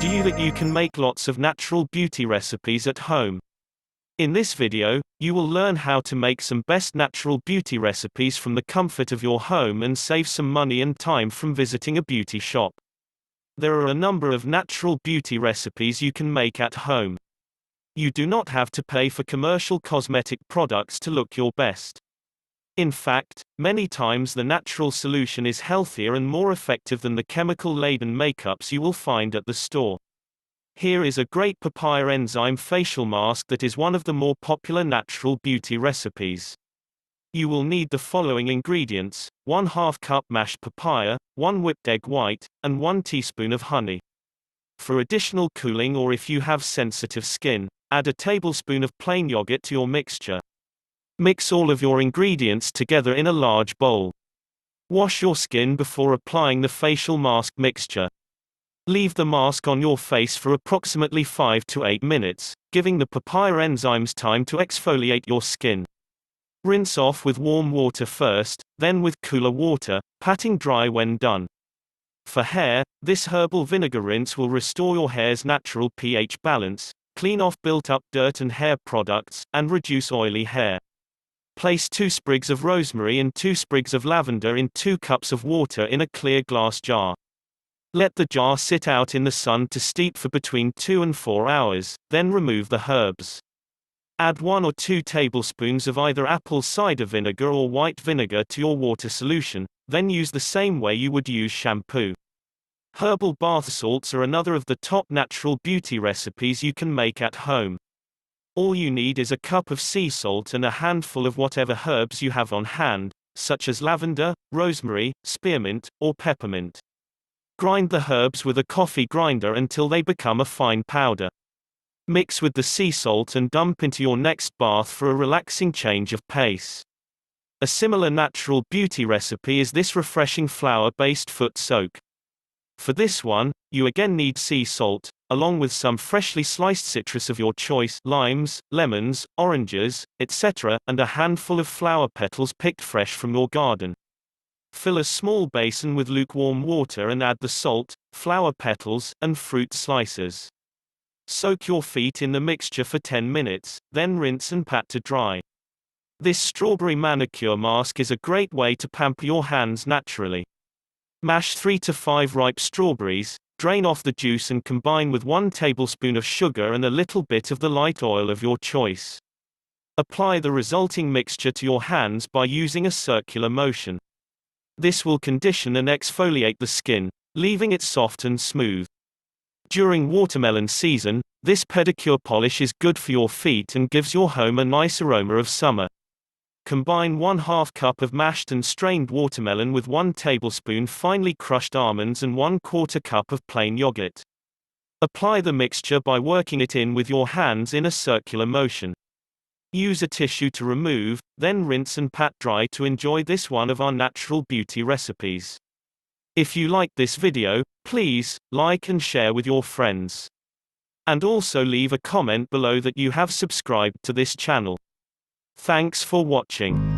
Do you that you can make lots of natural beauty recipes at home? In this video, you will learn how to make some best natural beauty recipes from the comfort of your home and save some money and time from visiting a beauty shop. There are a number of natural beauty recipes you can make at home. You do not have to pay for commercial cosmetic products to look your best. In fact, many times the natural solution is healthier and more effective than the chemical-laden makeups you will find at the store. Here is a great papaya enzyme facial mask that is one of the more popular natural beauty recipes. You will need the following ingredients: 1/2 cup mashed papaya, 1 whipped egg white, and 1 teaspoon of honey. For additional cooling, or if you have sensitive skin, add a tablespoon of plain yogurt to your mixture. Mix all of your ingredients together in a large bowl. Wash your skin before applying the facial mask mixture. Leave the mask on your face for approximately 5 to 8 minutes, giving the papaya enzymes time to exfoliate your skin. Rinse off with warm water first, then with cooler water, patting dry when done. For hair, this herbal vinegar rinse will restore your hair's natural pH balance, clean off built-up dirt and hair products, and reduce oily hair. Place 2 sprigs of rosemary and 2 sprigs of lavender in 2 cups of water in a clear glass jar. Let the jar sit out in the sun to steep for between 2 and 4 hours, then remove the herbs. Add 1 or 2 tablespoons of either apple cider vinegar or white vinegar to your water solution, then use the same way you would use shampoo. Herbal bath salts are another of the top natural beauty recipes you can make at home. All you need is a cup of sea salt and a handful of whatever herbs you have on hand, such as lavender, rosemary, spearmint, or peppermint. Grind the herbs with a coffee grinder until they become a fine powder. Mix with the sea salt and dump into your next bath for a relaxing change of pace. A similar natural beauty recipe is this refreshing flour-based foot soak. For this one, you again need sea salt, along with some freshly sliced citrus of your choice, limes, lemons, oranges, etc., and a handful of flower petals picked fresh from your garden. Fill a small basin with lukewarm water and add the salt, flower petals, and fruit slices. Soak your feet in the mixture for 10 minutes, then rinse and pat to dry. This strawberry manicure mask is a great way to pamper your hands naturally. Mash 3 to 5 ripe strawberries, drain off the juice and combine with 1 tablespoon of sugar and a little bit of the light oil of your choice. Apply the resulting mixture to your hands by using a circular motion. This will condition and exfoliate the skin, leaving it soft and smooth. During watermelon season, this pedicure polish is good for your feet and gives your home a nice aroma of summer. Combine 1/2 cup of mashed and strained watermelon with 1 tablespoon finely crushed almonds and 1/4 cup of plain yogurt. Apply the mixture by working it in with your hands in a circular motion. Use a tissue to remove, then rinse and pat dry to enjoy this one of our natural beauty recipes. If you like this video, please like and share with your friends. And also leave a comment below that you have subscribed to this channel. Thanks for watching.